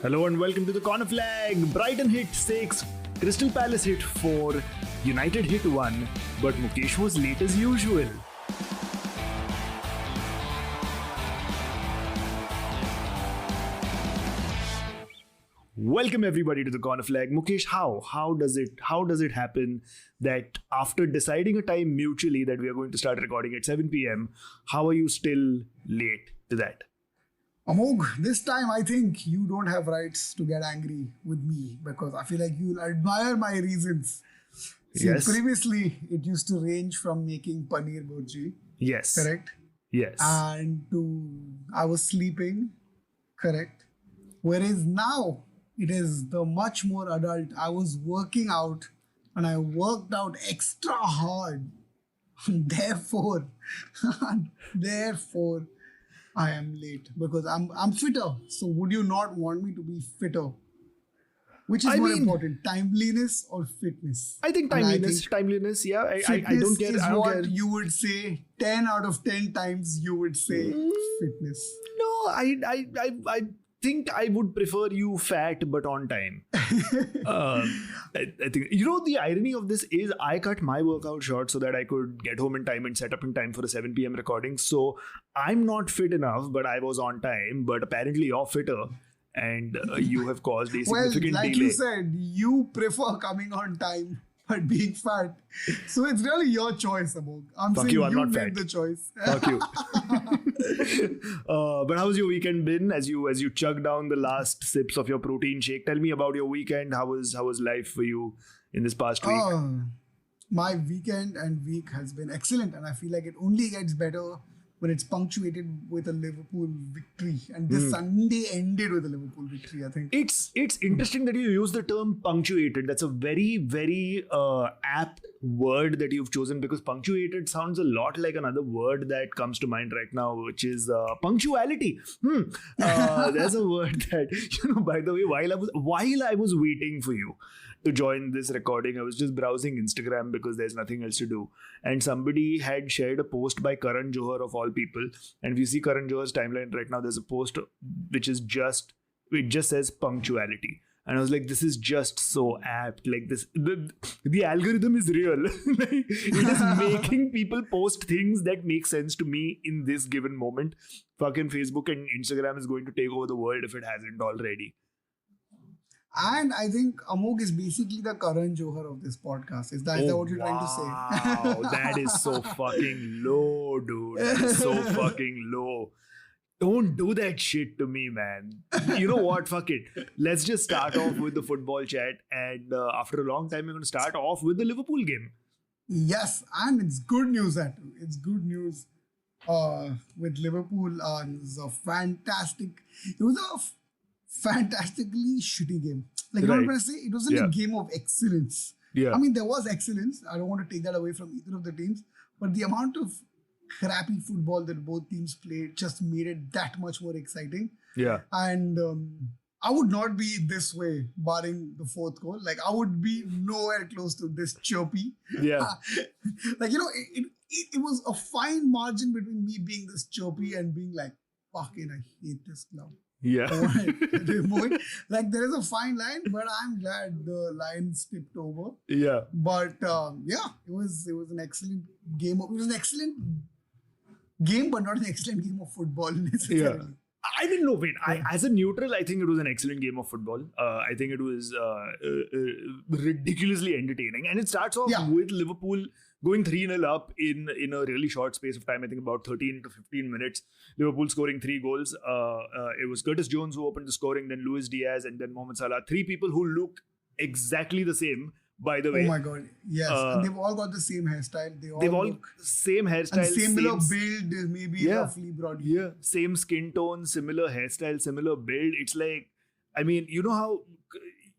Hello and welcome to the Corner Flag. Brighton hit 6, Crystal Palace hit 4, United hit 1, but Mukesh was late as usual. Welcome everybody to the Corner Flag. Mukesh, how does it happen that after deciding a time mutually that we are going to start recording at 7 p.m, how are you still late to that? Amogh, this time I think you don't have rights to get angry with me because I feel like you'll admire my reasons. See, Yes. previously it used to range from making paneer burji, Yes. correct? Yes. And I was sleeping, correct? Whereas now it is the much more adult. I was working out and I worked out extra hard. Therefore, therefore, I am late because I'm fitter. So would you not want me to be fitter? Which is more important, timeliness or fitness? I think And timeliness. Yeah, I fitness don't care. is I don't what care. you would say 10 out of 10 times you would say fitness. No, I think I would prefer you fat but on time. I think the irony of this is I cut my workout short so that I could get home in time and set up in time for a 7 p.m. recording. So I'm not fit enough, but I was on time. But apparently you're fitter, and you have caused a Well, significant like delay. you said, you prefer coming on time but being fat. So it's really your choice, Amogh. I'm Fuck saying you, I'm not made fat. the choice. Fuck you. But how's your weekend been as you chug down the last sips of your protein shake? Tell me about your weekend. How was life for you in this past week? My weekend and week has been excellent, and I feel like it only gets better when it's punctuated with a Liverpool victory. And this Sunday ended with a Liverpool victory, I think. It's interesting that you use the term punctuated. That's a very, very apt word that you've chosen, because punctuated sounds a lot like another word that comes to mind right now, which is punctuality. There's a word that, by the way, while I was waiting for you to join this recording, I was just browsing Instagram because there's nothing else to do. And somebody had shared a post by Karan Johar of all people. And if you see Karan Johar's timeline right now, there's a post which is just says punctuality. And I was like, this is just so apt. Like this, the algorithm is real. Like, it is making people post things that make sense to me in this given moment. Fucking Facebook and Instagram is going to take over the world if it hasn't already. And I think Amogh is basically the Karan Johar of this podcast. Is that what you're trying to say? Wow, that is so fucking low, dude. That is so fucking low. Don't do that shit to me, man. You know what? Fuck it. Let's just start off with the football chat. And after a long time, we're going to start off with the Liverpool game. Yes, and it's good news that it's good news with Liverpool. It was a fantastically shitty game. Like, you know what I'm trying to say? It wasn't a game of excellence. Yeah. I mean, there was excellence. I don't want to take that away from either of the teams. But the amount of crappy football that both teams played just made it that much more exciting. Yeah. And I would not be this way barring the fourth goal. Like, I would be nowhere close to this chirpy. Yeah. Like, it was a fine margin between me being this chirpy and being like, fucking, I hate this club. Yeah. Like, there is a fine line, but I'm glad the line tipped over. Yeah. But it was an excellent game. It was an excellent game, but not an excellent game of football necessarily. Yeah. I mean, no, wait. As a neutral, I think it was an excellent game of football. I think it was ridiculously entertaining. And it starts off with Liverpool going 3-0 up in a really short space of time. I think about 13 to 15 minutes. Liverpool scoring 3 goals. It was Curtis Jones who opened the scoring, then Luis Diaz, and then Mohamed Salah. 3 people who look exactly the same, by the way. Oh my God. Yes. And they've all got the same hairstyle. They've all look, same hairstyle. and similar build, maybe roughly broadly. Yeah. Same skin tone, similar hairstyle, similar build. It's like, I mean, you know how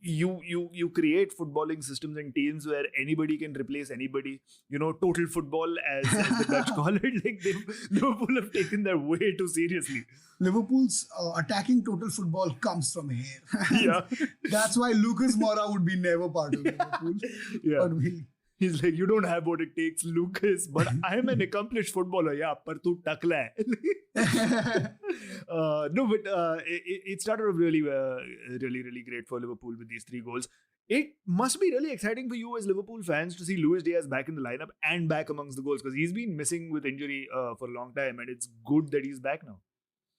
you create footballing systems and teams where anybody can replace anybody. Total football, as the Dutch call it. Like, Liverpool have taken that way too seriously. Liverpool's attacking total football comes from here. Yeah. That's why Lucas Moura would be never part of Liverpool. Yeah. But He's like, you don't have what it takes, Lucas, but I am an accomplished footballer. Yeah, par tu takla hai. No, but it started off really, really great for Liverpool with these 3 goals. It must be really exciting for you as Liverpool fans to see Luis Diaz back in the lineup and back amongst the goals, because he's been missing with injury for a long time, and it's good that he's back now.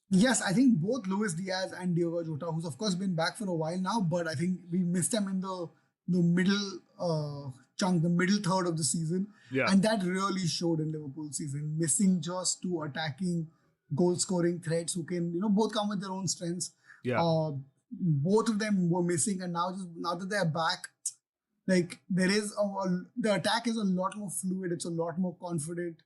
Yes, I think both Luis Diaz and Diogo Jota, who's of course been back for a while now, but I think we missed them in the middle chunk, the middle third of the season. Yeah. And that really showed in Liverpool's season. Missing just 2 attacking, goal-scoring threats who can, both come with their own strengths. Yeah. Both of them were missing, and now that they're back, like the attack is a lot more fluid. It's a lot more confident.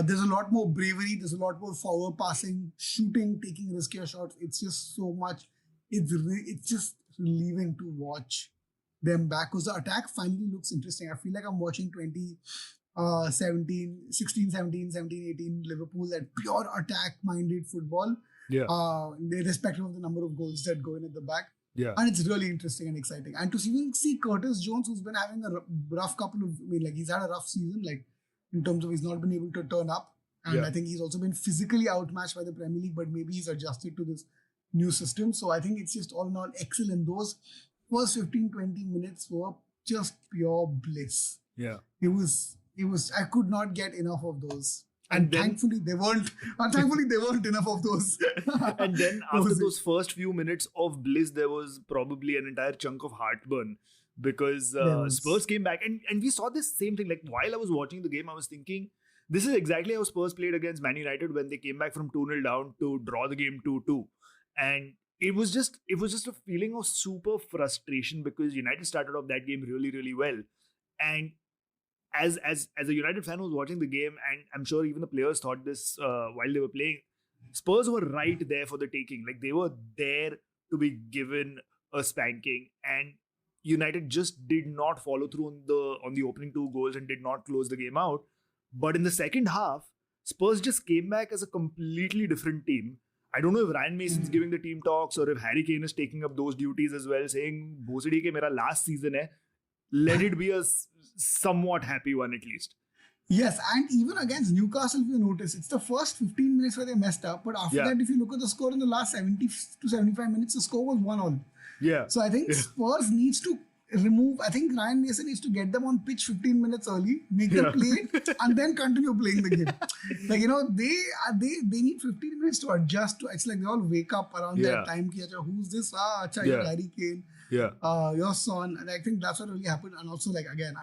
There's a lot more bravery. There's a lot more forward passing, shooting, taking riskier shots. It's just so much. It's just relieving to watch them back, because the attack finally looks interesting. I feel like I'm watching 16, 17, 18 Liverpool, that pure attack-minded football. Yeah. Irrespective of the number of goals that go in at the back. Yeah. And it's really interesting and exciting. And to see Curtis Jones, who's been having a rough he's had a rough season, like in terms of he's not been able to turn up. And I think he's also been physically outmatched by the Premier League, but maybe he's adjusted to this new system. So I think it's just all in all excellent. Those first 15-20 minutes were just pure bliss. Yeah. It was I could not get enough of those. And then, thankfully they weren't enough of those. And then after those first few minutes of bliss, there was probably an entire chunk of heartburn, because Spurs came back, and we saw this same thing. Like, while I was watching the game, I was thinking, this is exactly how Spurs played against Man United when they came back from 2-0 down to draw the game 2-2. And it was just a feeling of super frustration, because United started off that game really, really well. And as a United fan who was watching the game, and I'm sure even the players thought this while they were playing, Spurs were right there for the taking. Like, they were there to be given a spanking, and United just did not follow through on the opening 2 goals and did not close the game out. But in the second half, Spurs just came back as a completely different team. I don't know if Ryan Mason's giving the team talks, or if Harry Kane is taking up those duties as well, saying, Bhosidi ke mera last season hai. Let it be a somewhat happy one at least. Yes, and even against Newcastle, if you notice, it's the first 15 minutes where they messed up. But after that, if you look at the score in the last 70 to 75 minutes, the score was 1-1. Yeah. So I think Spurs needs to Ryan Mason needs to get them on pitch 15 minutes early, make them play, and then continue playing the game. Like, they need 15 minutes to adjust. It's like they all wake up around that time. Who's this? You're Harry Kane. Yeah. Your son. And I think that's what really happened. And also, like, again,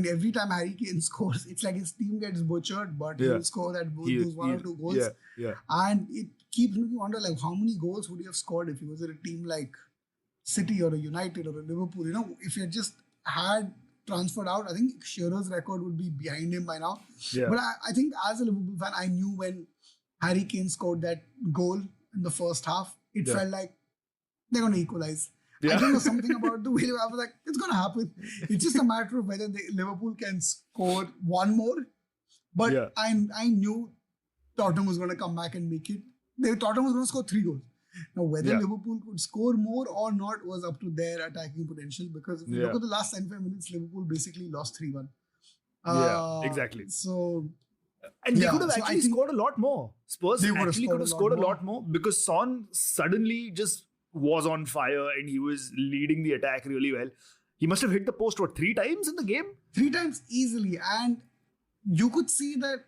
every time Harry Kane scores, it's like his team gets butchered, but he'll score those 1 or 2 goals. Yeah. And it keeps making me wonder, like, how many goals would he have scored if he was at a team like City or a United or a Liverpool? If he had just had transferred out, I think Shearer's record would be behind him by now. Yeah. But I think as a Liverpool fan, I knew when Harry Kane scored that goal in the first half, it felt like they're going to equalize. I don't know, something about the way I was like, it's going to happen. It's just a matter of whether Liverpool can score 1 more. But I knew Tottenham was going to come back and make it. Tottenham was going to score 3 goals. Now, whether Liverpool could score more or not was up to their attacking potential, because if you look at the last 75 minutes, Liverpool basically lost 3-1. Exactly. So, and they could have actually scored a lot more. Spurs actually could have scored a lot more, because Son suddenly just was on fire and he was leading the attack really well. He must have hit the post, 3 times in the game? 3 times easily. And you could see that.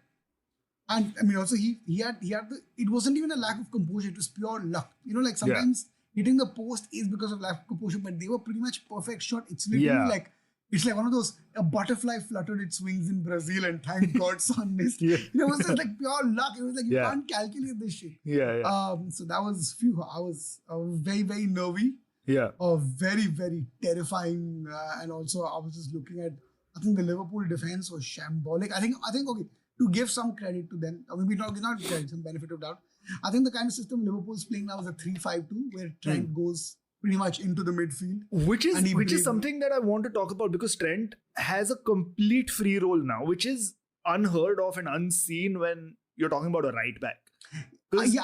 And also he had it wasn't even a lack of composure, it was pure luck. Like sometimes hitting the post is because of lack of composure, but they were pretty much perfect shot. It's literally like, it's like one of those, a butterfly fluttered its wings in Brazil and thank God Son missed. It was just like pure luck. It was like, you can't calculate this shit. So that was I was very, very nervy. Very, very terrifying. And also I was just looking at, I think the Liverpool defense was shambolic. I think okay, to give some credit to them, maybe not credit, some benefit of doubt. I think the kind of system Liverpool's playing now is a 3-5-2, where Trent goes pretty much into the midfield. Which is something that I want to talk about, because Trent has a complete free role now, which is unheard of and unseen when you're talking about a right back. I think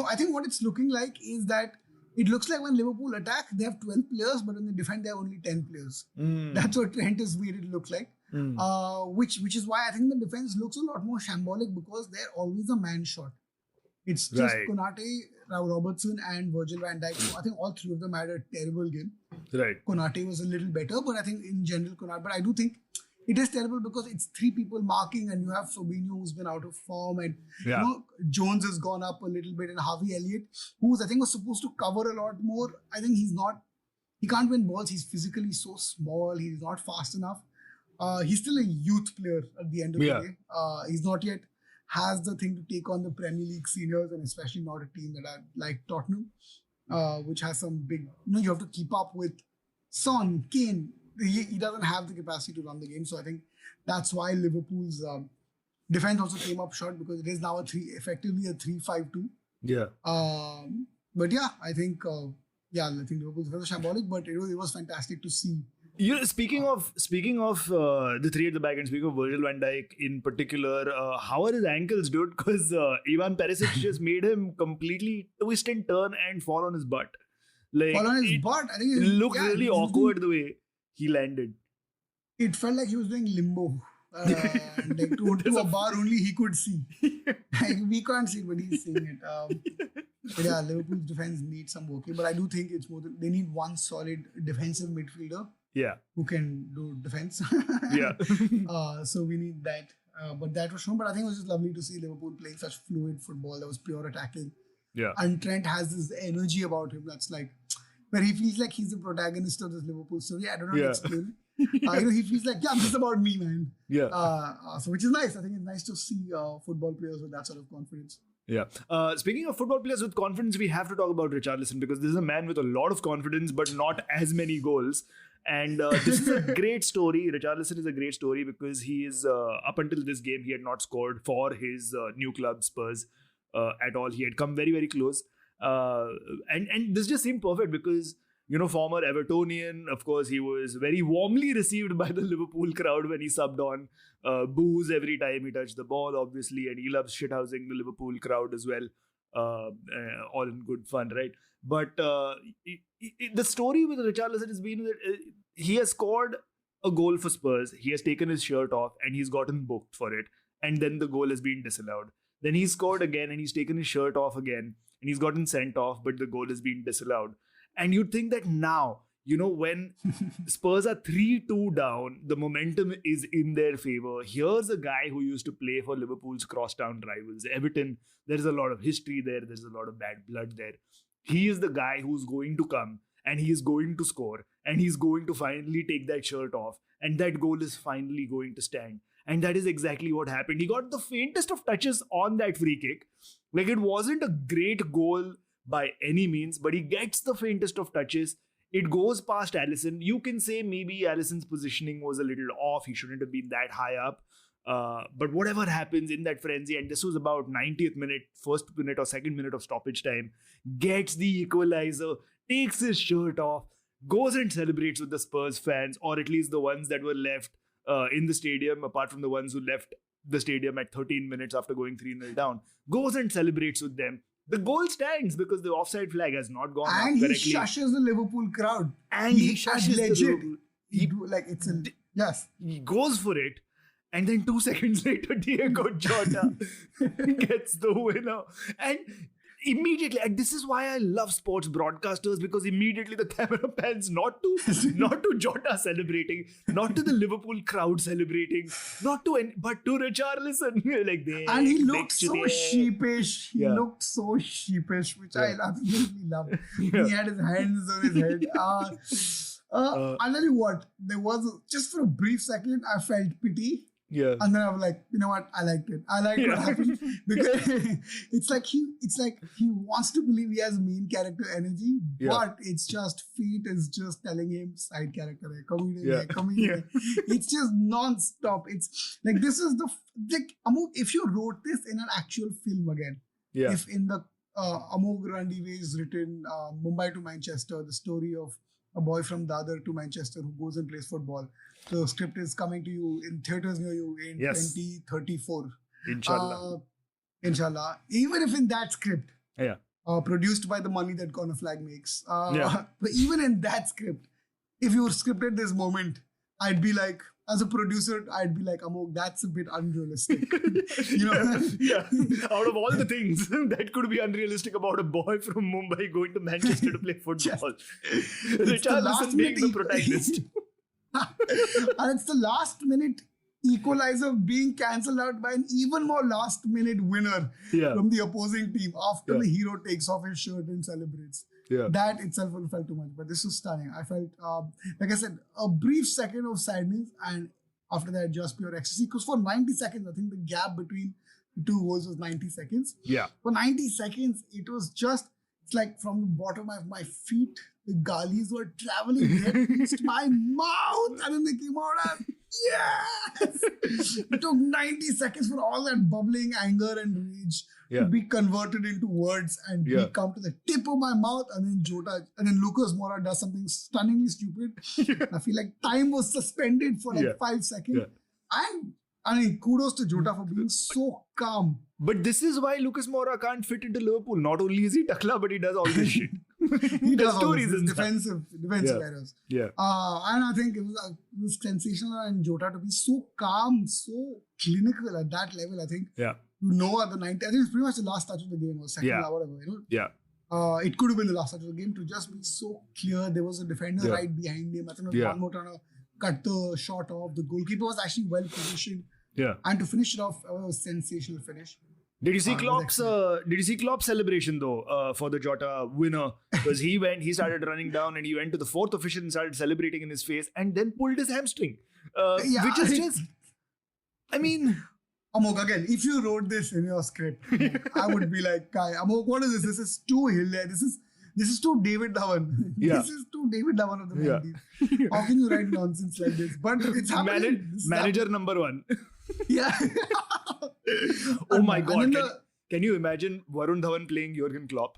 I think what it's looking like is that it looks like when Liverpool attack, they have 12 players, but when they defend, they have only 10 players. That's what Trent has made it look like. Which is why I think the defense looks a lot more shambolic because they're always a man short. It's just Konate, Robertson, and Virgil van Dijk. So I think all three of them had a terrible game. Right. Konate was a little better, but I think in general, But I do think it is terrible because it's three people marking, and you have Fabinho who's been out of form, and Jones has gone up a little bit, and Harvey Elliott, who's I think was supposed to cover a lot more. I think he's not. He can't win balls. He's physically so small. He's not fast enough. He's still a youth player at the end of the day. He's not yet has the thing to take on the Premier League seniors, and especially not a team that are like Tottenham, which has some big, you have to keep up with Son, Kane. He doesn't have the capacity to run the game. So I think that's why Liverpool's defense also came up short because it is now effectively a 3-5-2. Yeah. But yeah, I think Liverpool's defense was shambolic, but it was fantastic to see. Speaking of the three at the back, and speaking of Virgil van Dijk in particular, how are his ankles, dude? Because Ivan Perisic just made him completely twist and turn and fall on his butt. Fall on his butt? I think it looked really awkward the way he landed. It felt like he was doing limbo. Like to a bar only he could see. Like, we can't see, but he's seeing it. But yeah, Liverpool's defense needs some working. But I do think it's more they need one solid defensive midfielder. Yeah. Who can do defense. Yeah. So we need that. But that was shown. But I think it was just lovely to see Liverpool playing such fluid football. That was pure attacking. Yeah. And Trent has this energy about him that's like, where he feels like he's the protagonist of this Liverpool story. I don't know how to explain. He feels like, this is about me, man. Yeah. So which is nice. I think it's nice to see football players with that sort of confidence. Yeah. Speaking of football players with confidence, we have to talk about Richarlison because this is a man with a lot of confidence, but not as many goals. And this is a great story. Richarlison is a great story because he is, up until this game, he had not scored for his new club, Spurs, at all. He had come very, very close. And this just seemed perfect because, former Evertonian, of course, he was very warmly received by the Liverpool crowd when he subbed on. Boos every time he touched the ball, obviously, and he loves shithousing the Liverpool crowd as well. All in good fun, right? But the story with Richarlison has been that he has scored a goal for Spurs. He has taken his shirt off and he's gotten booked for it. And then the goal has been disallowed. Then he scored again and he's taken his shirt off again and he's gotten sent off, but the goal has been disallowed. And you'd think that now, when Spurs are 3-2 down, the momentum is in their favor. Here's a guy who used to play for Liverpool's crosstown rivals, Everton. There's a lot of history there. There's a lot of bad blood there. He is the guy who's going to come and he is going to score and he's going to finally take that shirt off and that goal is finally going to stand. And that is exactly what happened. He got the faintest of touches on that free kick. Like, it wasn't a great goal by any means, but he gets the faintest of touches. It goes past Alisson. You can say maybe Alisson's positioning was a little off. He shouldn't have been that high up. But whatever happens in that frenzy, and this was about 90th minute, first minute or second minute of stoppage time, gets the equalizer, takes his shirt off, goes and celebrates with the Spurs fans, or at least the ones that were left in the stadium, apart from the ones who left the stadium at 13 minutes after going 3-0 down, goes and celebrates with them. The goal stands because the offside flag has not gone and up correctly. He shushes the Liverpool crowd. And he shushes the Liverpool. Yes. He goes for it. And then 2 seconds later, Diego Jota gets the winner. And immediately, and this is why I love sports broadcasters, because immediately the camera pans not to Jota celebrating, not to the Liverpool crowd celebrating, but to Richarlison. And he looked so sheepish. He looked so sheepish, which I absolutely love. He had his hands on his head. I'll tell you what, there was, just for a brief second, I felt pity. Yeah. And then I was like, you know what? I liked it. I liked what happened because it's like he wants to believe he has main character energy, but it's just feet is just telling him side character, comedian. It's just non-stop. It's like, this is Amogh, if you wrote this in an actual film again, if in the Amogh Randive's written Mumbai to Manchester, the story of a boy from Dadar to Manchester who goes and plays football. The script is coming to you in theatres near you in 2034. Inshallah. Inshallah. Even if in that script, produced by the money that corner flag makes. Yeah. But even in that script, if you scripted this moment, I'd be like, as a producer, I'd be like, Amogh, that's a bit unrealistic. You know? Yeah. Out of all the things that could be unrealistic about a boy from Mumbai going to Manchester to play football, Richarlison being the protagonist. And it's the last minute equalizer being cancelled out by an even more last minute winner from the opposing team after the hero takes off his shirt and celebrates. Yeah. That itself felt too much, but this was stunning. I felt, like I said, a brief second of sadness, and after that, just pure ecstasy. Because for 90 seconds, I think the gap between the two goals was 90 seconds. Yeah. For 90 seconds, it was just, it's like from the bottom of my feet, the galis were traveling to my mouth, and then they came out and yes! It took 90 seconds for all that bubbling anger and rage to be converted into words and come to the tip of my mouth, and then Lucas Moura does something stunningly stupid. I feel like time was suspended for like 5 seconds. And I mean, kudos to Jota for being so calm. But this is why Lucas Moura can't fit into Liverpool. Not only is he takla, but he does all this shit. He does two all reasons. Defensive errors. Yeah. And I think it was sensational, and Jota to be so calm, so clinical at that level. I think. Yeah. At the 90, I think it's pretty much the last touch of the game or second or whatever. You know. Yeah. It could have been the last touch of the game to just be so clear. There was a defender right behind him. I think one more trying to cut the shot off. The goalkeeper was actually well positioned. Yeah. And to finish it off, it was a sensational finish. Did you see Klopp's celebration though for the Jota winner? Because he started running down and he went to the fourth official and started celebrating in his face and then pulled his hamstring. Which is just, I mean... Amogh, again, if you wrote this in your script, I would be like, Amogh, what is this? This is too hilarious. This is too David Dhawan. Yeah. This is too David Dhawan of the 90s. How can you write nonsense like this? But it's happening. Manager number one. Yeah. Oh my God. Can you imagine Varun Dhawan playing Jurgen Klopp?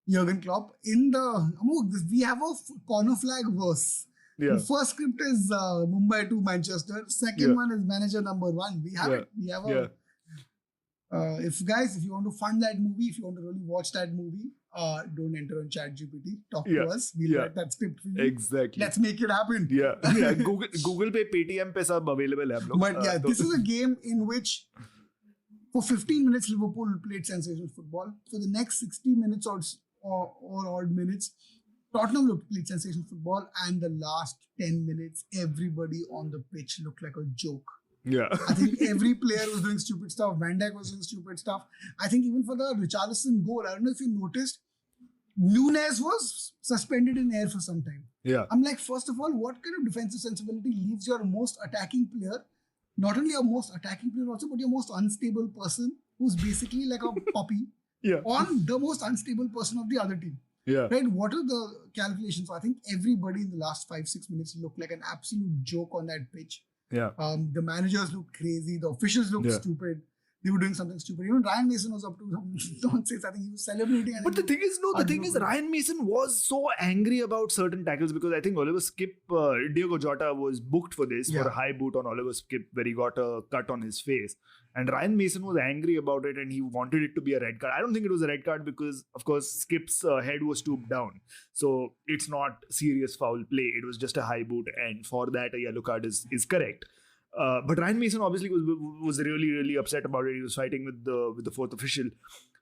Jurgen Klopp. We have a corner flag verse. Yeah. The first script is Mumbai to Manchester. Second one is manager number one. We have it. We have if you want to fund that movie, if you want to really watch that movie, don't enter on ChatGPT. Talk to us. We'll write that script for you. Exactly. Let's make it happen. Yeah. Google Pay, Paytm pe sab available hai. But this is a game in which for 15 minutes Liverpool played sensational football. For the next 60 minutes or odd minutes, Tottenham played sensational football, and the last 10 minutes, everybody on the pitch looked like a joke. Yeah. I think every player was doing stupid stuff. Van Dijk was doing stupid stuff. I think even for the Richarlison goal, I don't know if you noticed, Nunes was suspended in air for some time. Yeah. I'm like, first of all, what kind of defensive sensibility leaves your most attacking player, not only your most attacking player also, but your most unstable person, who's basically like a puppy, on the most unstable person of the other team. Yeah. Right? What are the calculations? I think everybody in the last 5-6 minutes looked like an absolute joke on that pitch. Yeah. The managers looked crazy. The officials looked stupid. They were doing something stupid. Even Ryan Mason was up to some nonsense. I think he was celebrating. But the thing is, Ryan Mason was so angry about certain tackles because I think Diogo Jota was booked for this, for a high boot on Oliver Skip, where he got a cut on his face. And Ryan Mason was angry about it and he wanted it to be a red card. I don't think it was a red card because, of course, Skip's head was stooped down. So it's not serious foul play. It was just a high boot, and for that, a yellow card is correct. But Ryan Mason obviously was really, really upset about it. He was fighting with the fourth official,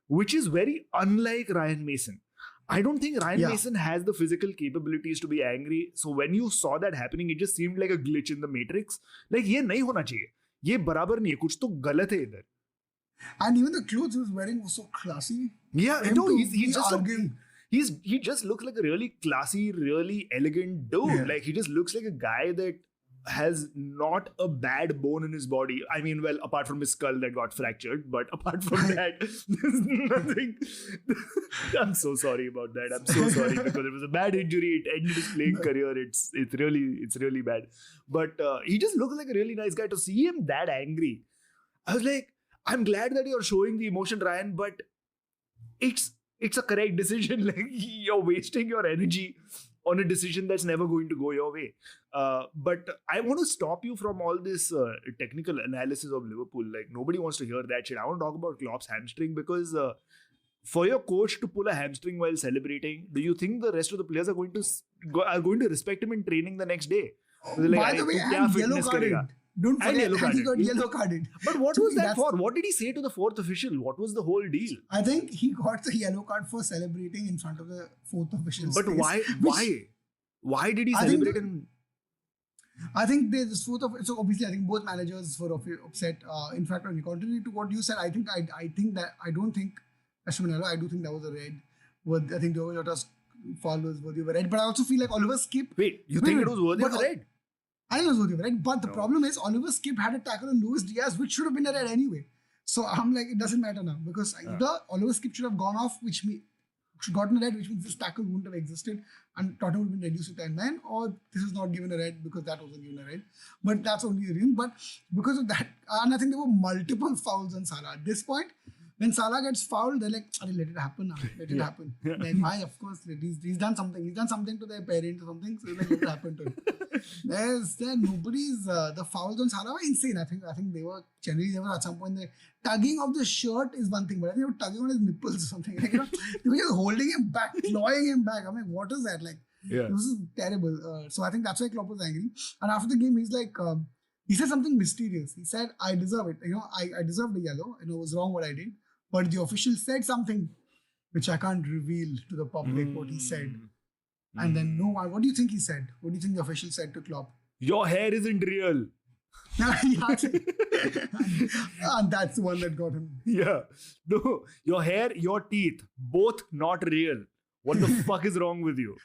which is very unlike Ryan Mason. I don't think Ryan Mason has the physical capabilities to be angry. So when you saw that happening, it just seemed like a glitch in the matrix. Like, ये नहीं होना चाहिए. ये बराबर नहीं है. कुछ तो गलत है इधर. And even the clothes he was wearing was so classy. Yeah, no, he just looks like a really classy, really elegant dude. Yeah. Like, he just looks like a guy that has not a bad bone in his body. I mean, well, apart from his skull that got fractured, but apart from that, there's nothing. I'm so sorry about that. I'm so sorry because it was a bad injury. It ended his playing career. It's really bad. But he just looks like a really nice guy. To see him that angry, I was like, I'm glad that you're showing the emotion, Ryan, but it's a correct decision. Like, you're wasting your energy on a decision that's never going to go your way. But I want to stop you from all this technical analysis of Liverpool. Like, nobody wants to hear that shit. I want to talk about Klopp's hamstring because for your coach to pull a hamstring while celebrating, do you think the rest of the players are going to respect him in training the next day? So like, By the way, and yellow carded. Don't And forget, yellow and he carded. got yellow carded. But what To was me, that that's- for? What did he say to the fourth official? What was the whole deal? I think he got the yellow card for celebrating in front of the fourth official. But why did he I think celebrate? I think there's fourth of so obviously I think both managers were upset. In fact, on contrary to what you said, I think that I don't think Ashwin, I do think that was a red. I think Diogo Jota's foul was worthy of a red, but I also feel like Oliver Skip. Wait, you think it was worthy of a red? I think it was worthy of a red, but the problem is Oliver Skip had a tackle on Luis Diaz, which should have been a red anyway. So I'm like, it doesn't matter now because either Oliver Skip should have gone off, which means should gotten a red, which means this tackle wouldn't have existed and Tottenham would have been reduced to 10 men, or this is not given a red because that wasn't given a red. But that's only the reason. But because of that, and I think there were multiple fouls on Salah. At this point, when Salah gets fouled, they're like, let it happen now. Let it happen. Like, why? Of course, he's done something. He's done something to their parents or something. So like, let it happen to him. Nobody's the fouls on Salah were insane. I think they were at some point the tugging of the shirt is one thing, but I think they were tugging on his nipples or something. Like, they were just holding him back, clawing him back. I'm like, what is that? Like, this is terrible. So I think that's why Klopp was angry. And after the game, he's like, he said something mysterious. He said, I deserve it. I deserve the yellow. It was wrong what I did. But the official said something which I can't reveal to the public what he said. And then, what do you think he said? What do you think the official said to Klopp? Your hair isn't real. And that's the one that got him. Yeah. No, your hair, your teeth, both not real. What the fuck is wrong with you?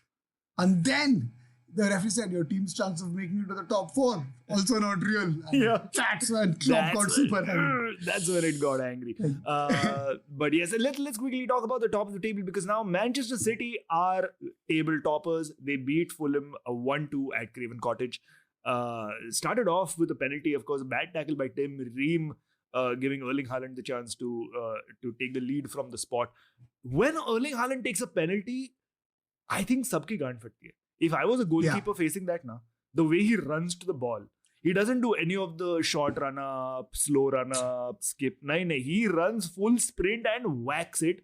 And then the referee said, your team's chance of making it to the top 4, also not real. And that's when Klopp got super angry. That's when it got angry. But yes, let's quickly talk about the top of the table because now Manchester City are able toppers. They beat Fulham 1-2 at Craven Cottage. Started off with a penalty, of course, a bad tackle by Tim Ream, giving Erling Haaland the chance to take the lead from the spot. When Erling Haaland takes a penalty, I think sabki gaand fatti hai. If I was a goalkeeper facing that now, the way he runs to the ball, he doesn't do any of the short run up, slow run up, skip. No, he runs full sprint and whacks it.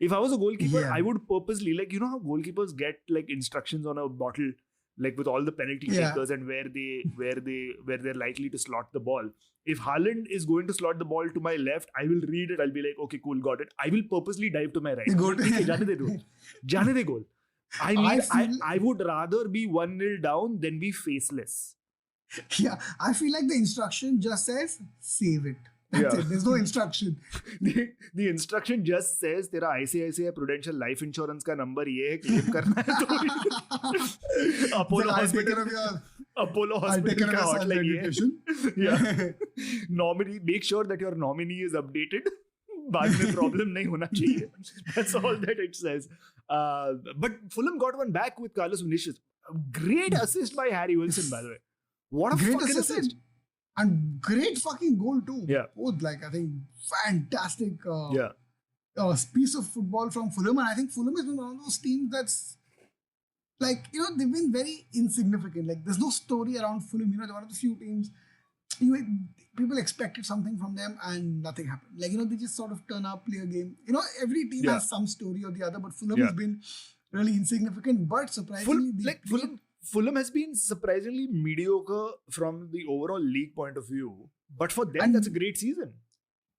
If I was a goalkeeper, I would purposely, like, you know how goalkeepers get like instructions on a bottle, like with all the penalty takers and where they're likely to slot the ball. If Haaland is going to slot the ball to my left, I will read it. I'll be like, okay, cool, got it. I will purposely dive to my right. Jane de goal. I would rather be 1-0 down than be faceless. Yeah, I feel like the instruction just says, save it. That's it. There's no instruction. The instruction just says, तेरा ICICI Prudential Life Insurance का number ये है, claim करना है तो Apollo Hospital का hotline ये है. Yeah. Nominee, make sure that your nominee is updated. बाद में problem नहीं होना चाहिए. That's all that it says. But Fulham got one back with Carlos Vinicius. A great assist by Harry Wilson, by the way. What a great fucking assist. And great fucking goal too. Yeah. Both, like, I think fantastic piece of football from Fulham. And I think Fulham has been one of those teams that's like, they've been very insignificant. Like, there's no story around Fulham. They're one of the few teams people expected something from them and nothing happened. Like, they just sort of turn up, play a game. Every team has some story or the other, but Fulham has been really insignificant. But surprisingly, Fulham has been surprisingly mediocre from the overall league point of view. But for them, that's a great season.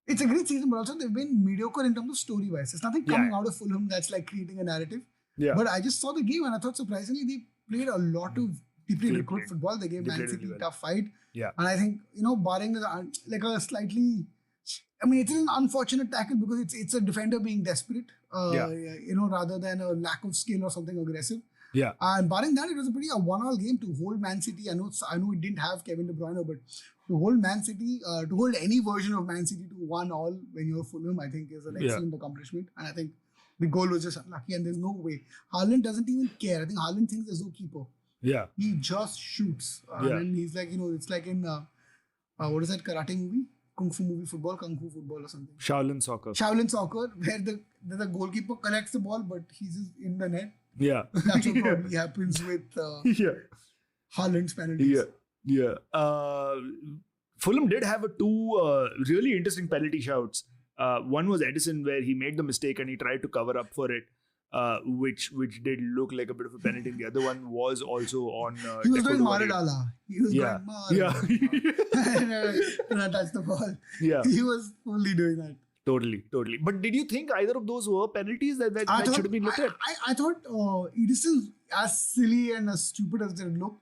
It's a great season, but also they've been mediocre in terms of story-wise. There's nothing coming out of Fulham that's like creating a narrative. Yeah. But I just saw the game and I thought surprisingly they played a lot of deeply good football. They gave Man City a tough fight. Yeah. And I think, barring like a slightly, it's an unfortunate tackle because it's a defender being desperate, rather than a lack of skill or something aggressive. Yeah. And barring that, it was a one-all game to hold Man City. I know it didn't have Kevin De Bruyne, but to hold Man City, to hold any version of Man City to 1-all when you're Fulham, I think is an excellent accomplishment. And I think the goal was just unlucky and there's no way. Haaland doesn't even care. I think Haaland thinks there's no keeper. Yeah. He just shoots. And he's like, it's like in, what is that karate movie? Kung Fu football or something. Shaolin Soccer, where the goalkeeper collects the ball, but he's just in the net. Yeah. That's what probably happens with Haaland's penalties. Yeah. Fulham did have two really interesting penalty shouts. One was Edison, where he made the mistake and he tried to cover up for it, which did look like a bit of a penalty. The other one was also on. He was doing Deco Maradala. He was Yeah. going Maradala. And I touched the ball. Yeah, He was fully doing that. totally. But did you think either of those were penalties that should have been looked at? I thought Edison, as silly and as stupid as they look,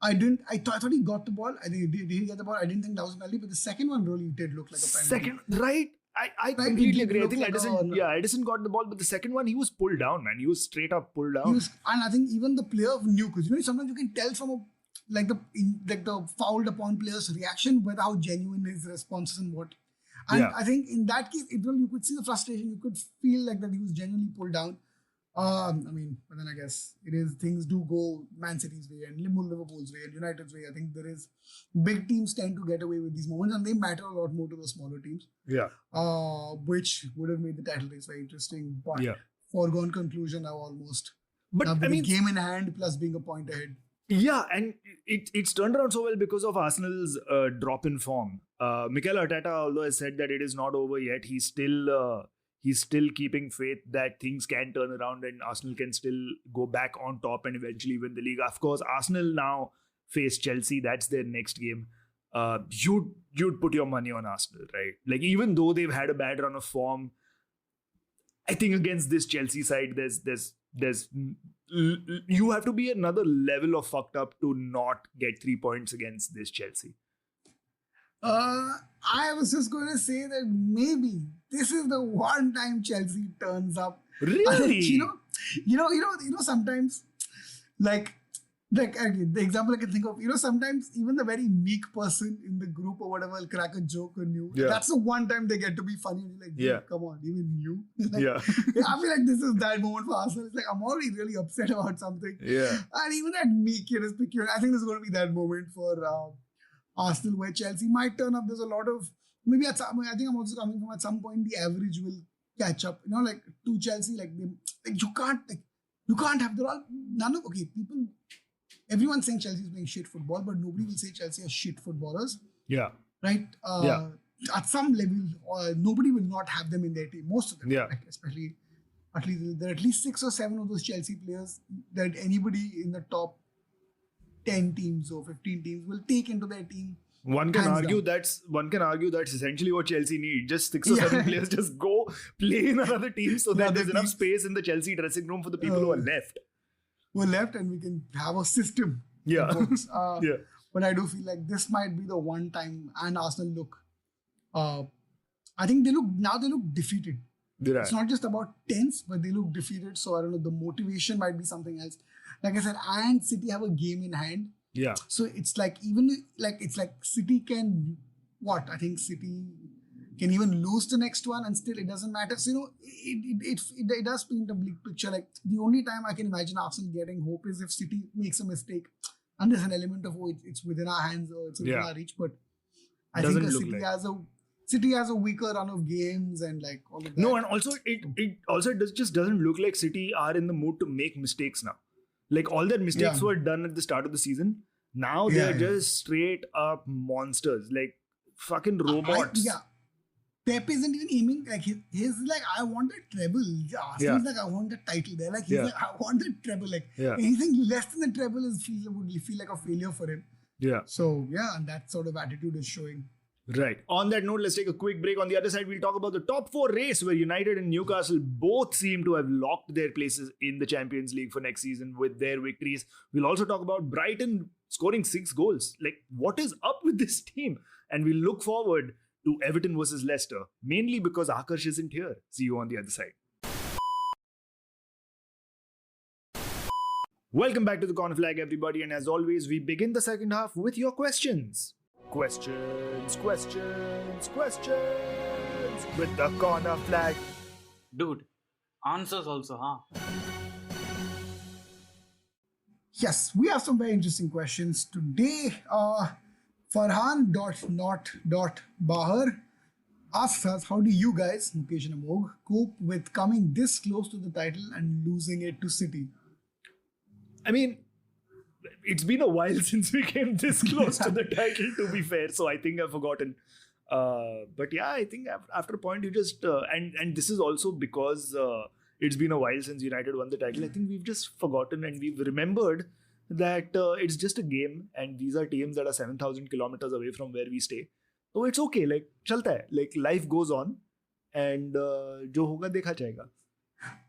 I thought he got the ball. I think did he get the ball? I didn't think that was a penalty, but the second one really did look like a penalty. Second, right? I Right, completely it agree. I looked think like Edison got the ball, but the second one he was pulled down, man. He was straight up pulled down. And I think even the player knew, because sometimes you can tell from the fouled upon player's reaction whether how genuine his response is and what. And Yeah. I think in that case, you could see the frustration. You could feel like that he was genuinely pulled down. But then I guess things do go Man City's way and Liverpool's way and United's way. I think big teams tend to get away with these moments, and they matter a lot more to the smaller teams. Yeah. Which would have made the title race very interesting. But Yeah. foregone conclusion now almost. But Now I with mean, the game in hand plus being a point ahead. yeah, and it's turned around so well because of Arsenal's drop in form. Mikel Arteta, although has said that it is not over yet, he's still keeping faith that things can turn around and Arsenal can still go back on top and eventually win the league. Of course, Arsenal now face Chelsea. That's their next game. You'd put your money on Arsenal, right? Like, even though they've had a bad run of form, I think against this Chelsea side, there's you have to be another level of fucked up to not get 3 points against this Chelsea. I was just going to say that maybe this is the one time Chelsea turns up. Really? Sometimes, again, the example I can think of, sometimes even the very meek person in the group or whatever will crack a joke on you. Yeah. That's the one time they get to be funny. And you're like, Yeah. come on, even you. Yeah. I feel like this is that moment for Arsenal. It's like, I'm already really upset about something. Yeah. And even that meek kid is peculiar. I think this is going to be that moment for Arsenal where Chelsea might turn up. There's a lot of, maybe at some, I think I'm also coming from at some point the average will catch up. To Chelsea, you can't have, they're all, none of, okay, people, everyone's saying Chelsea is playing shit football, but nobody will say Chelsea are shit footballers, Yeah. right? Yeah. At some level, nobody will not have them in their team. Most of them, Yeah. especially, there are at least 6 or 7 of those Chelsea players that anybody in the top 10 teams or 15 teams will take into their team. One can Hands argue down. that's essentially what Chelsea need. Just 6 or 7 players just go play in another team so that Another there's enough team. space in the Chelsea dressing room for the people who are left. We're left and we can have a system. Yeah. that works. Yeah. But I do feel like this might be the one time, and Arsenal look, I think they look defeated. Right. It's not just about tense, but they look defeated. So I don't know, the motivation might be something else. Like I said, and City have a game in hand. Yeah. So it's like City can, I think City can even lose the next one and still it doesn't matter. So, it does paint a bleak picture. Like, the only time I can imagine Arsenal getting hope is if City makes a mistake and there's an element of, it's within our hands or it's within our reach. But I Doesn't think look City has a weaker run of games and like all of that. No, and also it just doesn't look like City are in the mood to make mistakes now. Like, all their mistakes were done at the start of the season. Now they're just straight up monsters, like fucking robots. Pep isn't even aiming, like he's like, I want a treble. Arsenal's like, I want a title. They're like, he's like, I want a treble. Like, anything less than the treble would feel like a failure for him. Yeah. So and that sort of attitude is showing. Right. On that note, let's take a quick break. On the other side, we'll talk about the top 4 race where United and Newcastle both seem to have locked their places in the Champions League for next season with their victories. We'll also talk about Brighton scoring 6 goals. Like, what is up with this team? And we'll look forward to Everton versus Leicester, mainly because Akash isn't here. See you on the other side. Welcome back to the Corner Flag, everybody. And as always, we begin the second half with your questions. Questions with the Corner Flag. Dude, answers also, huh? Yes, we have some very interesting questions today. Farhan.not.bahar asks us, how do you guys, Mukesh and Amogh, cope with coming this close to the title and losing it to City? I mean, it's been a while since we came this close to the title, to be fair, so I think I've forgotten. But yeah, I think after a point you just and this is also because it's been a while since United won the title. I think we've just forgotten and we've remembered that it's just a game, and these are teams that are 7,000 kilometers away from where we stay. So it's okay. Like chalta hai. Like life goes on, and jo hoga dekha jayega.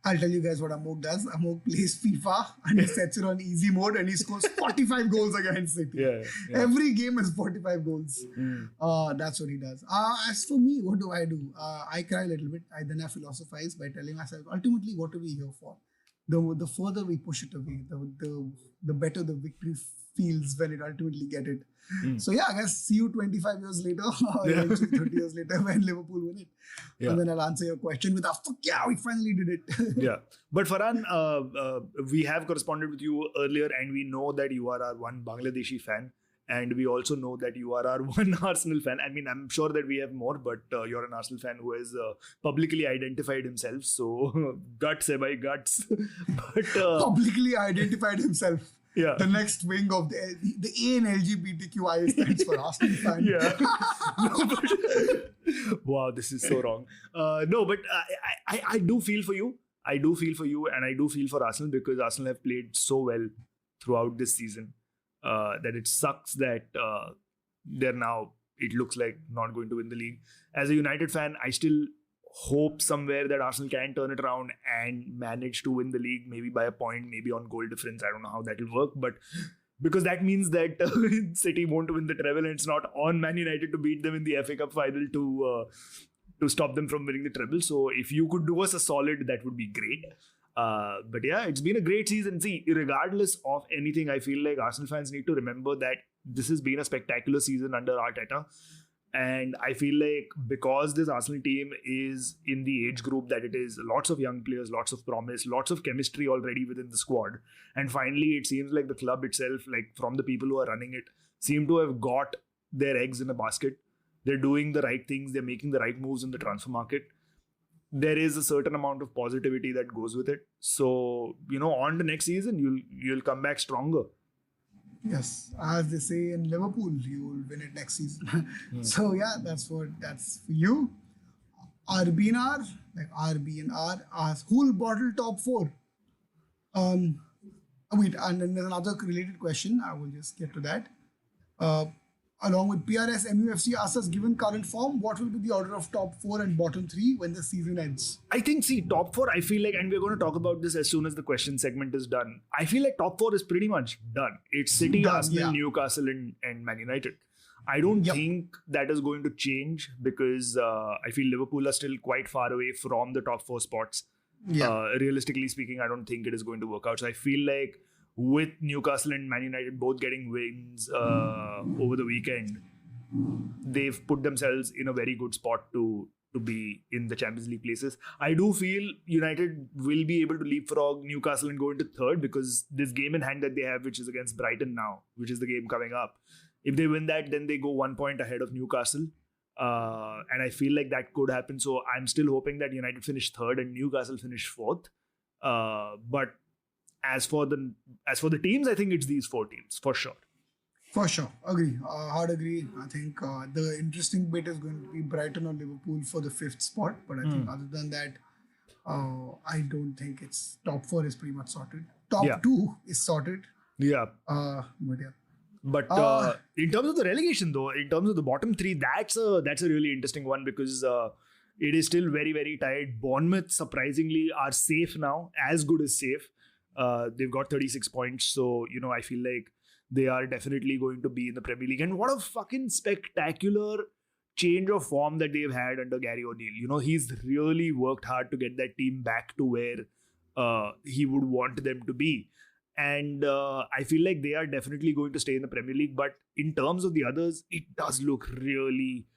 I'll tell you guys what Amogh does. Amogh plays FIFA and he sets it on easy mode and he scores 45 goals against City. Yeah. Every game has 45 goals. That's what he does. As for me, what do? I cry a little bit. I then I philosophize by telling myself, ultimately, what are we here for? The further we push it away, the better the victory feels when it ultimately get it. So yeah, I guess see you 25 years later or eventually 30 years later when Liverpool win it. And then I'll answer your question with, fuck yeah, we finally did it. Yeah. But Farhan, we have corresponded with you earlier and we know that you are our one Bangladeshi fan. And we also know that you are our one Arsenal fan. I mean, I'm sure that we have more, but you're an Arsenal fan who has publicly identified himself. So, guts, bhai, guts. But publicly identified himself. Yeah. The next wing of the A in LGBTQI stands for Arsenal fan. Yeah. No, but, wow, this is so wrong. No, but I do feel for you. I do feel for you and I do feel for Arsenal because Arsenal have played so well throughout this season that it sucks that they're now, it looks like, not going to win the league. As a United fan, I still hope somewhere that Arsenal can turn it around and manage to win the league, maybe by a point, maybe on goal difference. I don't know how that will work, but because that means that City won't win the treble and it's not on Man United to beat them in the FA Cup final to stop them from winning the treble. So if you could do us a solid, that would be great. But yeah, it's been a great season. See, regardless of anything, I feel like Arsenal fans need to remember that this has been a spectacular season under Arteta. And I feel like because this Arsenal team is in the age group that it is, lots of young players, lots of promise, lots of chemistry already within the squad. And finally, it seems like the club itself, like from the people who are running it, seem to have got their eggs in a basket. They're doing the right things. They're making the right moves in the transfer market. There is a certain amount of positivity that goes with it. So, on to next season, you'll come back stronger. Yes, as they say in Liverpool, you will win it next season. So yeah, that's for you. RBNR, like RBNR, who'll bottle top 4? Wait, and then there's another related question. I will just get to that. Along with PRS, MUFC asks us, given current form, what will be the order of top 4 and bottom 3 when the season ends? I think, top 4, I feel like, and we're going to talk about this as soon as the question segment is done. I feel like top 4 is pretty much done. It's City, Arsenal, Newcastle, and Man United. I don't think that is going to change because I feel Liverpool are still quite far away from the top 4 spots. Realistically speaking, I don't think it is going to work out. So I feel like with Newcastle and Man United both getting wins over the weekend, they've put themselves in a very good spot to be in the Champions League places. I do feel United will be able to leapfrog Newcastle and go into third because this game in hand that they have, which is against Brighton now, which is the game coming up. If they win that, then they go 1 point ahead of Newcastle. And I feel like that could happen. So I'm still hoping that United finish third and Newcastle finish fourth. But as for the teams, I think it's these 4 teams for sure. For sure, agree. Hard agree. I think the interesting bit is going to be Brighton or Liverpool for the 5th spot. But I think other than that, I don't think it's top 4 is pretty much sorted. Top 2 is sorted. Yeah. But in terms of the relegation, though, in terms of the bottom 3, that's a really interesting one because it is still very, very tight. Bournemouth, surprisingly, are safe now, as good as safe. They've got 36 points. So, I feel like they are definitely going to be in the Premier League. And what a fucking spectacular change of form that they've had under Gary O'Neill. He's really worked hard to get that team back to where he would want them to be. And I feel like they are definitely going to stay in the Premier League. But in terms of the others, it does look really,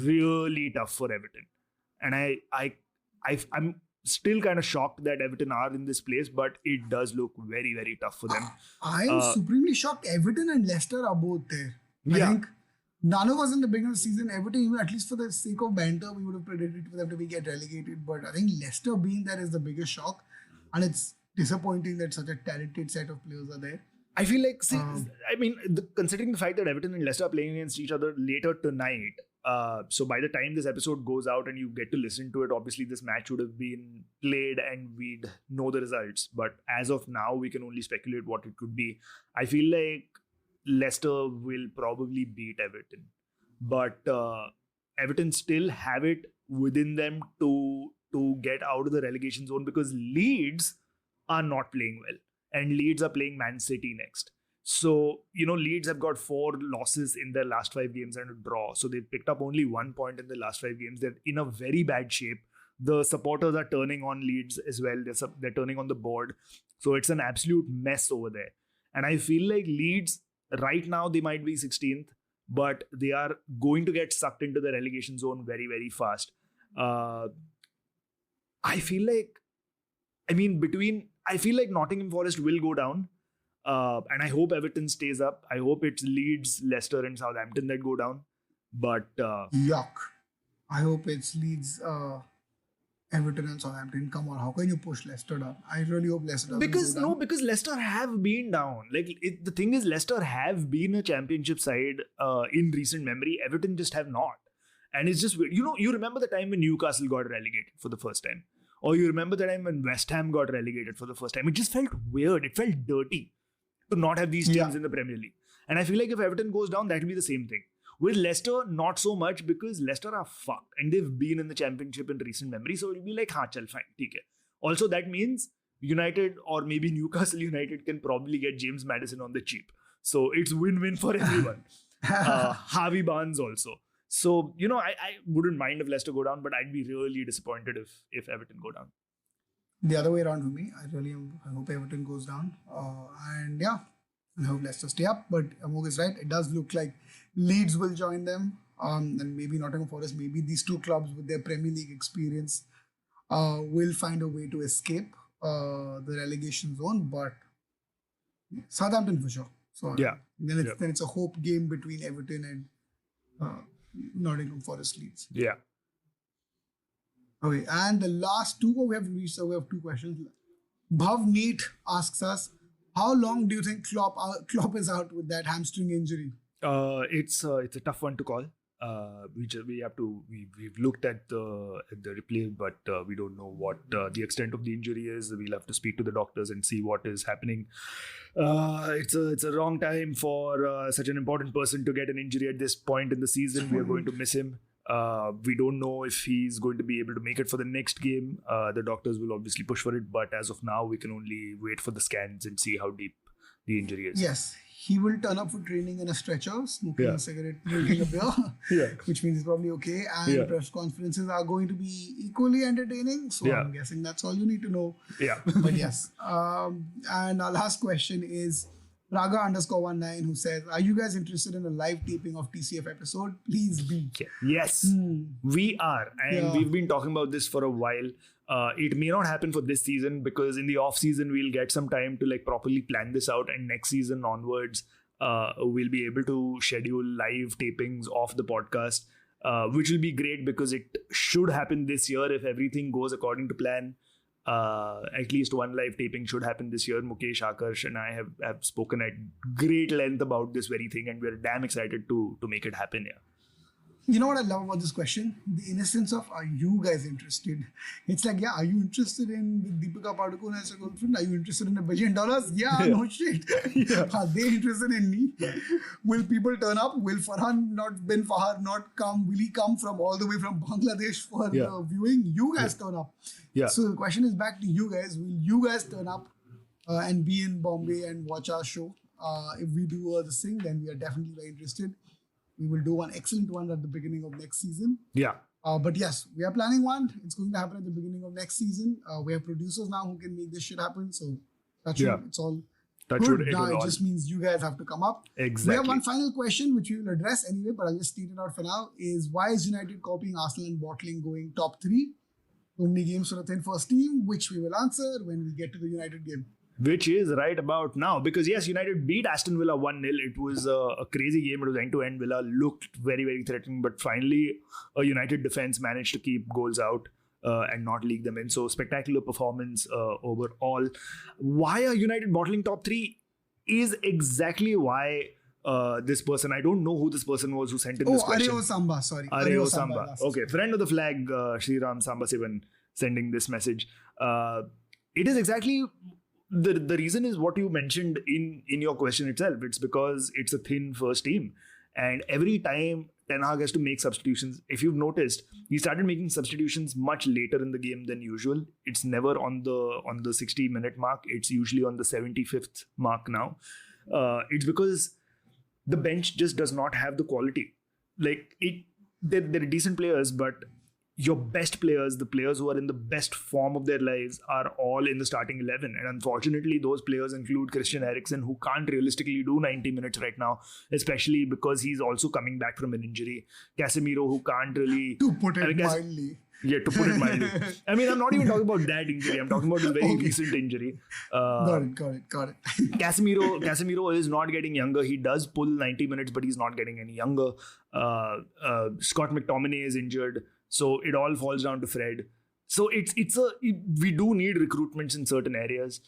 really tough for Everton. And I'm still kind of shocked that Everton are in this place, but it does look very, very tough for them. I am supremely shocked. Everton and Leicester are both there. I think none of us in the beginning of the season, Everton, even at least for the sake of banter, we would have predicted for them to get relegated. But I think Leicester being there is the biggest shock. And it's disappointing that such a talented set of players are there. I feel like, considering the fact that Everton and Leicester are playing against each other later tonight, So by the time this episode goes out and you get to listen to it, obviously this match would have been played and we'd know the results. But as of now, we can only speculate what it could be. I feel like Leicester will probably beat Everton. But Everton still have it within them to get out of the relegation zone because Leeds are not playing well. And Leeds are playing Man City next. So, Leeds have got 4 losses in their last 5 games and a draw. So they've picked up only 1 point in the last 5 games. They're in a very bad shape. The supporters are turning on Leeds as well. They're turning on the board. So it's an absolute mess over there. And I feel like Leeds, right now, they might be 16th, but they are going to get sucked into the relegation zone very, very fast. I feel like Nottingham Forest will go down. And I hope Everton stays up. I hope it's Leeds, Leicester and Southampton that go down. But yuck. I hope it's Leeds, Everton and Southampton. Come on, how can you push Leicester down? I really hope Leicester doesn't go down. Because Leicester have been down. The thing is, Leicester have been a championship side in recent memory. Everton just have not. And it's just weird. You remember the time when Newcastle got relegated for the first time. Or you remember the time when West Ham got relegated for the first time. It just felt weird. It felt dirty to not have these teams in the Premier League. And I feel like if Everton goes down, that will be the same thing. With Leicester, not so much because Leicester are fucked and they've been in the championship in recent memory. So it'll be like, chal, fine, theek hai. Also, that means United or maybe Newcastle United can probably get James Maddison on the cheap. So it's win-win for everyone. Harvey Barnes also. So, I wouldn't mind if Leicester go down, but I'd be really disappointed if Everton go down. The other way around for me. I hope Everton goes down. And I hope Leicester stay up. But Amogh is right. It does look like Leeds will join them. And maybe Nottingham Forest, maybe these 2 clubs with their Premier League experience will find a way to escape the relegation zone. But Southampton for sure. So then it's a hope game between Everton and Nottingham Forest Leeds. Yeah. Okay, and the last 2 we have 2 questions. Bhav Neat asks us, how long do you think Klopp is out with that hamstring injury? It's a tough one to call. We've looked at the replay, but we don't know what the extent of the injury is. We'll have to speak to the doctors and see what is happening. It's a wrong time for such an important person to get an injury at this point in the season. We are going to miss him. We don't know if he's going to be able to make it for the next game. The doctors will obviously push for it, but as of now, we can only wait for the scans and see how deep the injury is. Yes, he will turn up for training in a stretcher, smoking a cigarette, drinking a beer, which means he's probably okay. And press conferences are going to be equally entertaining. So I'm guessing that's all you need to know. Yeah. But yes. And our last question is Raga_19 who says, are you guys interested in a live taping of TCF episode? Please be. Yes, we are. And we've been talking about this for a while. It may not happen for this season because in the off season, we'll get some time to properly plan this out. And next season onwards, we'll be able to schedule live tapings of the podcast, which will be great because it should happen this year if everything goes according to plan. At least one live taping should happen this year. Mukesh, Akarsh and I have spoken at great length about this very thing and we're damn excited to make it happen here. You know what I love about this question? The innocence of, are you guys interested? It's like, are you interested in Deepika Padukone as a girlfriend? Are you interested in $1 billion? No shit. Are they interested in me? Will people turn up? Will Farhan not come? Will he come from all the way from Bangladesh for the viewing? You guys turn up. So the question is back to you guys. Will you guys turn up and be in Bombay and watch our show? If we do this thing, then we are definitely very interested. We will do one excellent one at the beginning of next season. But yes, we are planning one. It's going to happen at the beginning of next season. We have producers now who can make this shit happen. So that's it's all good. It just means you guys have to come up. Exactly. We have one final question, which we will address anyway, but I'll just state it out for now, is why is United copying Arsenal and bottling going top 3? Only games for the thin first team, which we will answer when we get to the United game. Which is right about now. Because yes, United beat Aston Villa 1-0. It was a crazy game. It was end-to-end. Villa looked very, very threatening. But finally, a United defense managed to keep goals out and not leak them in. So spectacular performance overall. Why are United bottling top 3 is exactly why this person. I don't know who this person was who sent in Oh, this question. Areo Samba, sorry. Areo Samba. that's- Okay, friend of the flag, Shri Ram Samba Sivan sending this message. It is exactly the reason is what you mentioned in your question itself. It's because it's a thin first team, and every time Ten Hag has to make substitutions. If you've noticed, he started making substitutions much later in the game than usual. It's never on the 60-minute mark. It's usually on the 75th mark now. It's because the bench just does not have the quality. Like they're decent players, but your best players, the players who are in the best form of their lives, are all in the starting 11. And unfortunately, those players include Christian Eriksen, who can't realistically do 90 minutes right now, especially because he's also coming back from an injury. Casemiro, who can't really... To put it mildly. Yeah, to put it mildly. I mean, I'm not even talking about that injury. I'm talking about his very recent injury. Got it. Casemiro is not getting younger. He does pull 90 minutes, but he's not getting any younger. Scott McTominay is injured. So it all falls down to Fred. So we do need recruitments in certain areas.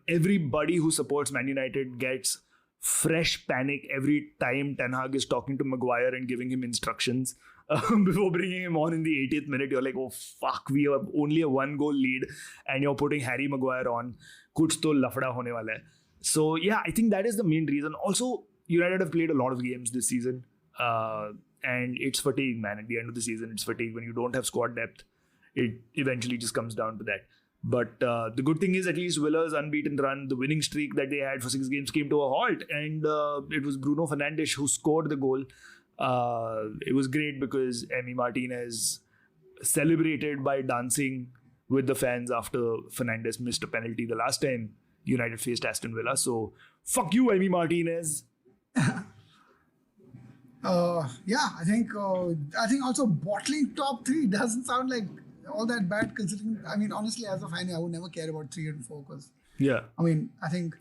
Everybody who supports Man United gets fresh panic every time Ten Hag is talking to Maguire and giving him instructions. Before bringing him on in the 80th minute, you're like, oh fuck, we have only a 1-goal lead and you're putting Harry Maguire on. Kuch to lafda hone wala hai. So yeah, I think that is the main reason. Also, United have played a lot of games this season. And it's fatigue, man. At the end of the season, it's fatigue. When you don't have squad depth, it eventually just comes down to that. But the good thing is, at least Villa's unbeaten run, the winning streak that they had for 6 games came to a halt. And it was Bruno Fernandes who scored the goal. It was great because Emi Martinez celebrated by dancing with the fans after Fernandes missed a penalty the last time United faced Aston Villa. So, fuck you, Emi Martinez. I think also bottling top 3 doesn't sound like all that bad considering. I mean, honestly, as a fan, I would never care about 3 and 4 because I mean, I think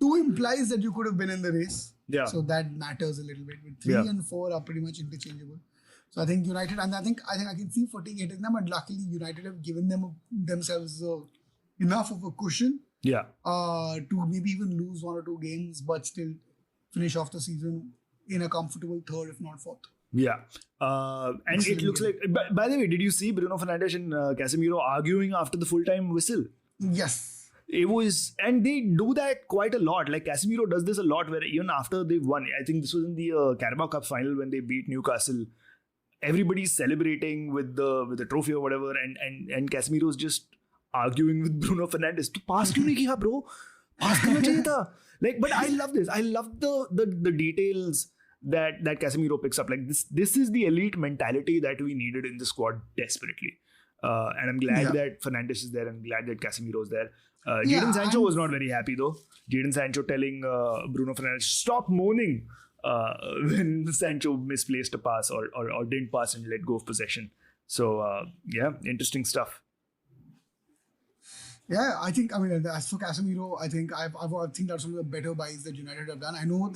2 implies that you could have been in the race. Yeah. So that matters a little bit. But 3 and 4 are pretty much interchangeable. So I think United, and I think I can see fatigue hitting them, but luckily United have given themselves enough of a cushion. To maybe even lose 1 or 2 games, but still finish off the season in a comfortable 3rd, if not 4th. Yeah. And it looks like... By the way, did you see Bruno Fernandes and Casemiro arguing after the full-time whistle? Yes. It was... And they do that quite a lot. Like, Casemiro does this a lot where even after they've won, I think this was in the Carabao Cup final when they beat Newcastle, everybody's celebrating with the trophy or whatever, and Casemiro's just arguing with Bruno Fernandes. To pass kyun nahi kiya, bro? Pass karna chahiye tha. Like, but I love this. I love the details that Casemiro picks up. Like this is the elite mentality that we needed in the squad desperately. And I'm glad that Fernandes is there. I'm glad that Casemiro is there. Jadon Sancho was not very happy though. Jadon Sancho telling Bruno Fernandes, stop moaning when Sancho misplaced a pass or didn't pass and let go of possession. So interesting stuff. Yeah, I think, I mean, as for Casemiro, I think I think that's some of the better buys that United have done. I know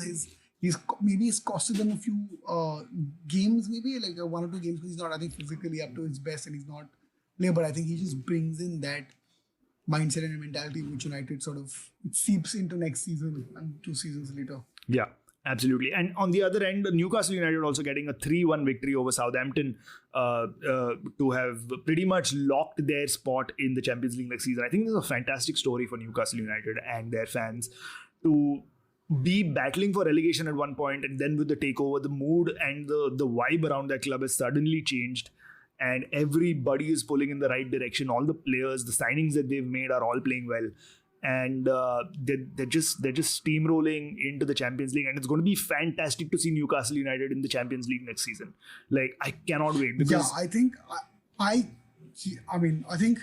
he's costed them a few games, maybe like 1 or 2 games, because he's not, I think, physically up to his best and he's not player, but I think he just brings in that mindset and mentality which United sort of seeps into next season and 2 seasons later. Yeah. Absolutely. And on the other end, Newcastle United also getting a 3-1 victory over Southampton to have pretty much locked their spot in the Champions League next season. I think this is a fantastic story for Newcastle United and their fans to be battling for relegation at one point, and then with the takeover, the mood and the vibe around that club has suddenly changed and everybody is pulling in the right direction. All the players, the signings that they've made are all playing well. And they're just steamrolling into the Champions League, and it's going to be fantastic to see Newcastle United in the Champions League next season. Like, I cannot wait because I think I think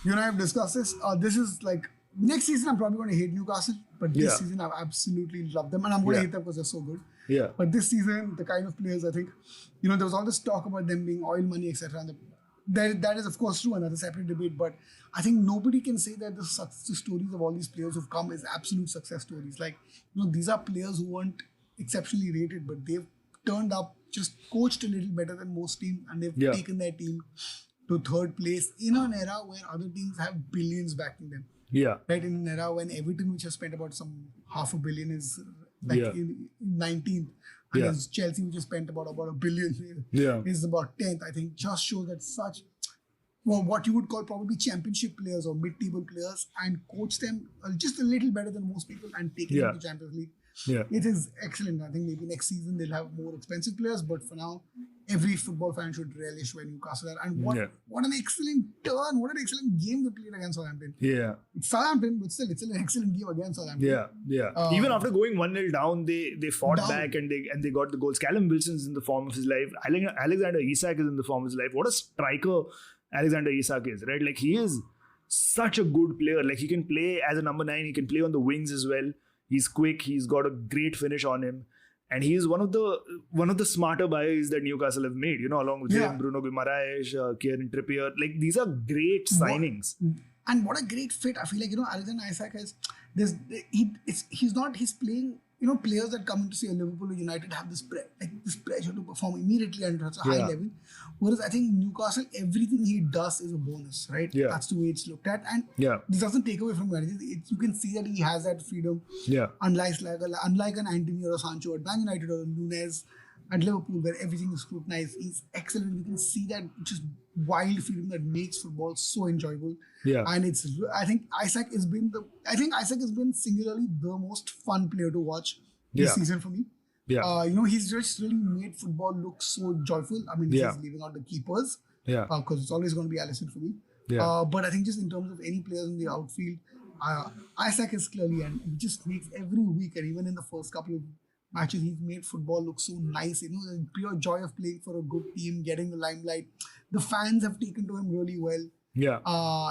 you and I have discussed this. This is like next season I'm probably going to hate Newcastle, but this season I absolutely love them, and I'm going to hate them because they're so good. Yeah. But this season, the kind of players, I think, there was all this talk about them being oil money, etc. And that is of course true, another separate debate, but I think nobody can say that the success stories of all these players who've come is absolute success stories. Like, these are players who weren't exceptionally rated, but they've turned up, just coached a little better than most teams, and they've taken their team to 3rd place in an era where other teams have billions backing them. Yeah. Right, in an era when Everton, which has spent about some $500 million, is like Yeah. in 19th. And Yeah. as Chelsea, which has spent about $1 billion, Yeah. is about 10th. I think just shows that such, well, what you would call probably championship players or mid-table players, and coach them just a little better than most people and take Yeah. them to Champions League. Yeah. It is excellent. I think maybe next season they'll have more expensive players, but for now, every football fan should relish where Newcastle are. And what an excellent turn! What an excellent game they played against Southampton. Yeah. It's Southampton, but still, it's an excellent game against Southampton. Yeah. Even after going 1-0 down, they fought Down. back and they got the goals. Callum Wilson's in the form of his life. Alexander Isak is in the form of his life. What a striker Alexander Isak is, right? Like, he is such a good player. Like, he can play as a number 9. He can play on the wings as well. He's quick. He's got a great finish on him. And he is one of the smarter buys that Newcastle have made, along with him, Bruno Guimaraes, Kieran Trippier. Like, these are great signings. And what a great fit. I feel like, Alexander Isak has he's playing, players that come in to see a Liverpool or United have this pressure to perform immediately and at a high level. Whereas I think Newcastle, everything he does is a bonus, right? Yeah. That's the way it's looked at. And Yeah. this doesn't take away from United. You can see that he has that freedom. Yeah. Unlike an Anthony or a Sancho at Man United or a Nunes at Liverpool, where everything is scrutinized. He's excellent. You can see that just wild freedom that makes football so enjoyable. Yeah. And I think Isaac has been singularly the most fun player to watch this season for me. Yeah. He's just really made football look so joyful. I mean, he's leaving out the keepers. Yeah. Because it's always going to be Alisson for me. Yeah. But I think just in terms of any players in the outfield, Isaac is clearly, and he just makes every week, and even in the first couple of matches, he's made football look so nice. The pure joy of playing for a good team, getting the limelight. The fans have taken to him really well. Yeah.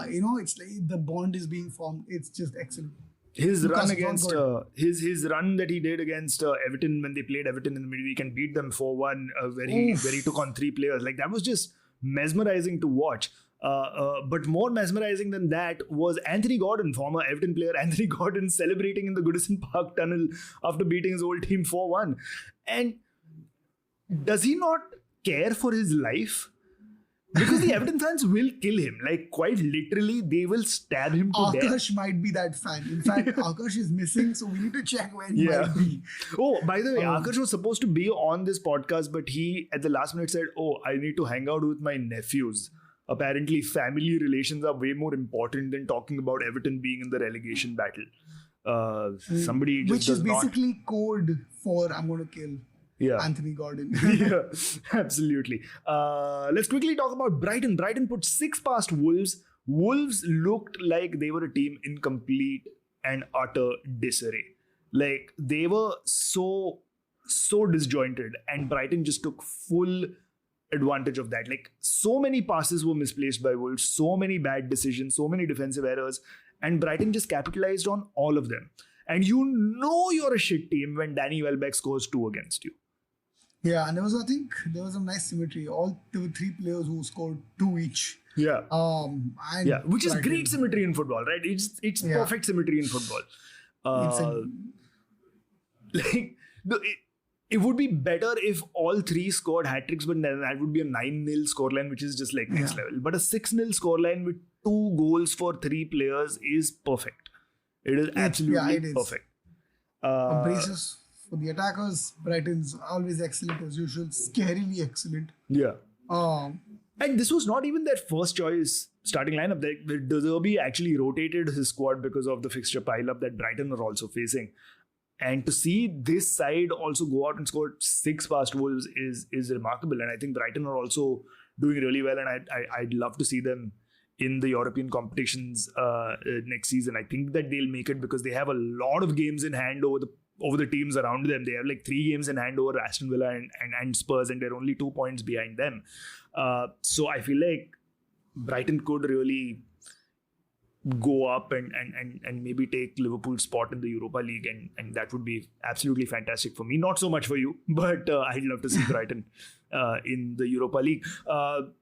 It's like the bond is being formed. It's just excellent. His run against his run that he did against Everton when they played Everton in the midweek and beat them 4-1, where he took on 3 players. Like, that was just mesmerizing to watch. But more mesmerizing than that was Anthony Gordon, former Everton player Anthony Gordon, celebrating in the Goodison Park tunnel after beating his old team 4-1. And does he not care for his life? Because the Everton fans will kill him. Like, quite literally, they will stab him to death. Akash might be that fan. In fact, Akash is missing, so we need to check where he might be. Oh, by the way, Akash was supposed to be on this podcast, but he, at the last minute, said, I need to hang out with my nephews. Apparently, family relations are way more important than talking about Everton being in the relegation battle. Somebody just Which is basically code for I'm going to kill Anthony Gordon. Yeah, absolutely. Let's quickly talk about Brighton. Brighton put 6 past Wolves. Wolves looked like they were a team in complete and utter disarray. Like, they were so disjointed, and Brighton just took full advantage of that. Like, so many passes were misplaced by Wolves, so many bad decisions, so many defensive errors, and Brighton just capitalized on all of them. And you're a shit team when Danny Welbeck scores 2 against you. Yeah, and there was a nice symmetry. There were 3 players who scored 2 each. Yeah. Which is Brighton. great symmetry in football, right? It's perfect symmetry in football. It would be better if all 3 scored hat-tricks, but then that would be a 9-0 scoreline, which is just like next level. But a 6-0 scoreline with 2 goals for 3 players is perfect. It is absolutely perfect. Braces for the attackers. Brighton's always excellent as usual. Scarily excellent. Yeah. And this was not even their first choice starting lineup. De Zerbi actually rotated his squad because of the fixture pile-up that Brighton are also facing. And to see this side also go out and score 6 past Wolves is remarkable. And I think Brighton are also doing really well. And I'd love to see them in the European competitions next season. I think that they'll make it because they have a lot of games in hand over the teams around them. They have like 3 games in hand over Aston Villa and Spurs, and they're only 2 points behind them. So I feel like Brighton could really go up and maybe take Liverpool's spot in the Europa League, and that would be absolutely fantastic for me. Not so much for you, but I'd love to see Brighton in the Europa League.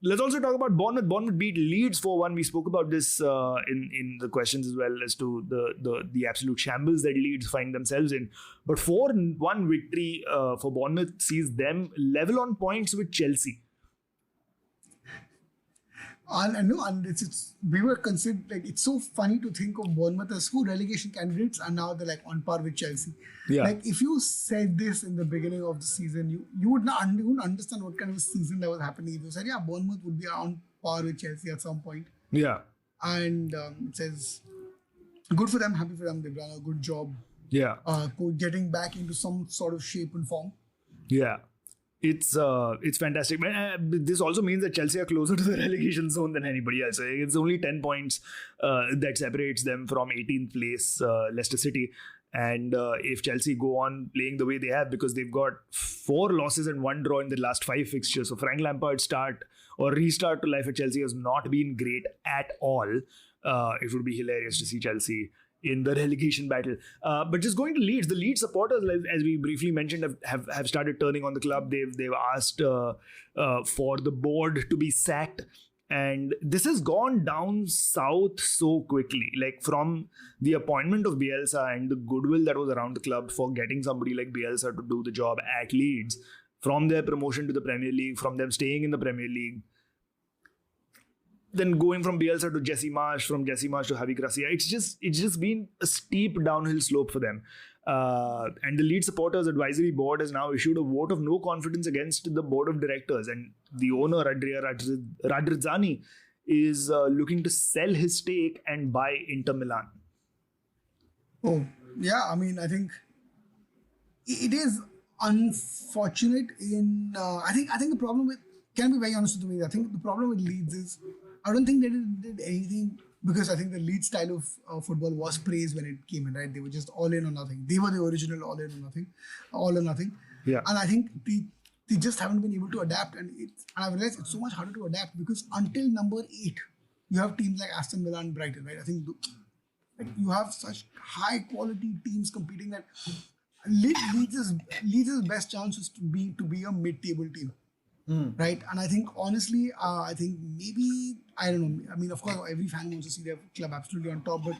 Let's also talk about Bournemouth. Bournemouth beat Leeds 4-1. We spoke about this in the questions as well, as to the absolute shambles that Leeds find themselves in. But 4-1 victory for Bournemouth sees them level on points with Chelsea. And we were considered like it's so funny to think of Bournemouth as two relegation candidates, and now they're like on par with Chelsea. Yeah. Like if you said this in the beginning of the season, you would not you wouldn't understand what kind of a season that was happening. If you said, yeah, Bournemouth would be on par with Chelsea at some point, Yeah. and it says good for them, happy for them, they've done a good job Yeah. getting back into some sort of shape and form. Yeah. It's fantastic. This also means that Chelsea are closer to the relegation zone than anybody else. It's only 10 points that separates them from 18th place Leicester City. And if Chelsea go on playing the way they have, because they've got 4 losses and 1 draw in the last 5 fixtures. So Frank Lampard's restart to life at Chelsea has not been great at all. It would be hilarious to see Chelsea in the relegation battle. But just going to Leeds, the Leeds supporters, as we briefly mentioned, have started turning on the club. They've asked for the board to be sacked. And this has gone down south so quickly. Like from the appointment of Bielsa and the goodwill that was around the club for getting somebody like Bielsa to do the job at Leeds, from their promotion to the Premier League, from them staying in the Premier League, then going from Bielsa to Jesse Marsh, from Jesse Marsh to Javi Gracia, it's just been a steep downhill slope for them. And the Leeds Supporters Advisory Board has now issued a vote of no confidence against the board of directors, and the owner Andrea Radrizzani is looking to sell his stake and buy Inter Milan. Oh yeah, I mean I think it is unfortunate. I think the problem with, can be very honest with me, I think the problem with Leeds is I don't think they did anything, because I think the Leeds style of football was praised when it came in, right? They were just all in or nothing. They were the original all or nothing. Yeah. And I think they just haven't been able to adapt, and I realized it's so much harder to adapt because until number 8, you have teams like Aston Villa and Brighton, right? I think you have such high quality teams competing that Leeds' best chance is to be a mid-table team. Right, and I think honestly, I think maybe, I don't know. I mean, of course, every fan wants to see their club absolutely on top, but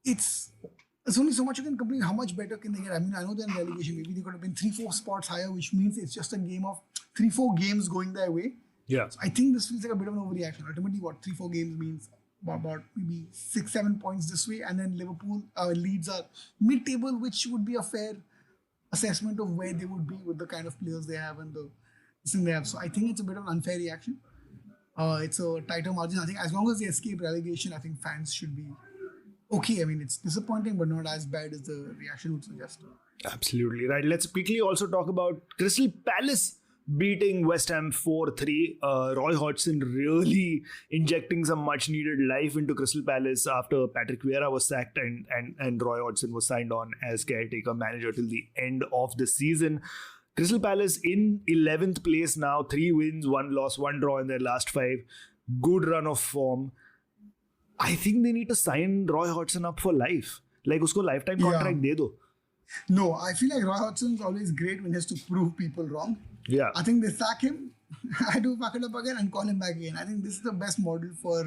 it's only so much you can complain. How much better can they get? I mean, I know they're in relegation. Maybe they could have been 3-4 spots higher, which means it's just a game of 3-4 games going their way. Yeah. So I think this feels like a bit of an overreaction. Ultimately, what 3-4 games means about maybe 6-7 points this way, and then Liverpool, Leeds are mid-table, which would be a fair assessment of where they would be with the kind of players they have and the thing they have. So I think it's a bit of an unfair reaction. It's a tighter margin. I think as long as they escape relegation, I think fans should be okay. I mean, it's disappointing, but not as bad as the reaction would suggest. Absolutely right. Let's quickly also talk about Crystal Palace beating West Ham 4-3. Roy Hodgson really injecting some much needed life into Crystal Palace after Patrick Vieira was sacked and Roy Hodgson was signed on as caretaker manager till the end of the season. Crystal Palace in 11th place now, 3 wins, 1 loss, 1 draw in their last 5. Good run of form. I think they need to sign Roy Hodgson up for life. Like, usko lifetime contract de do. No, I feel like Roy Hodgson's always great when he has to prove people wrong. Yeah. I think they sack him, I do pack it up again and call him back again. I think this is the best model for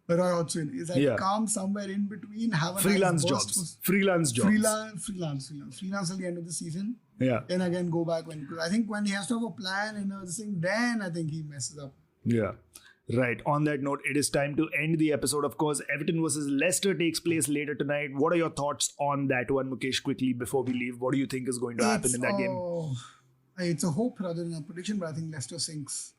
Roy Hodgson. Is like calm somewhere in between, have a freelance nice jobs. Freelance jobs. Freelance till the end of the season. Yeah. Then again go back because I think when he has to have a plan and everything, then I think he messes up. Yeah. Right. On that note, it is time to end the episode. Of course, Everton versus Leicester takes place later tonight. What are your thoughts on that one, Mukesh, quickly before we leave? What do you think is going to happen in that game? It's a hope rather than a prediction, but I think Leicester sinks.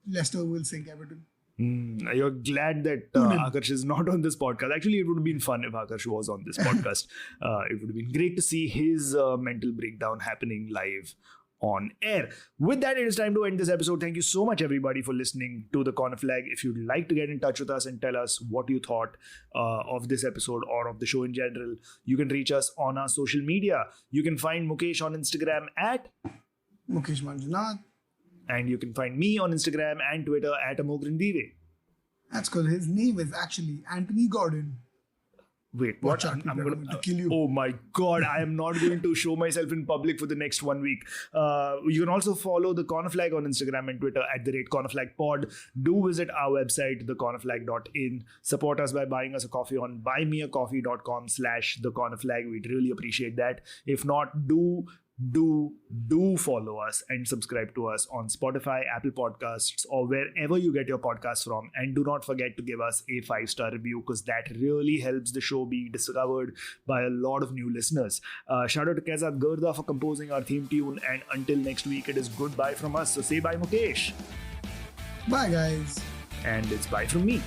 Leicester will sink Everton. You're glad that Akash is not on this podcast. Actually, it would have been fun if Akash was on this podcast. It would have been great to see his mental breakdown happening live on air. With that, it is time to end this episode. Thank you so much, everybody, for listening to The Corner Flag. If you'd like to get in touch with us and tell us what you thought of this episode or of the show in general, you can reach us on our social media. You can find Mukesh on Instagram at Mukesh Manjunath. And you can find me on Instagram and Twitter at Amogh and Mukesh. That's because his name is actually Anthony Gordon. Wait, what? I'm going to kill you. Oh my God, I am not going to show myself in public for the next 1 week. You can also follow The Corner Flag on Instagram and Twitter at @CornerFlagPod. Do visit our website, thecornerflag.in. Support us by buying us a coffee on buymeacoffee.com/thecornerflag. We'd really appreciate that. If not, do do follow us and subscribe to us on Spotify, Apple Podcasts, or wherever you get your podcasts from. And do not forget to give us a 5-star review, because that really helps the show be discovered by a lot of new listeners. Shout out to Keza Gurda for composing our theme tune. And until next week, it is goodbye from us. So say bye, Mukesh. Bye, guys. And it's bye from me.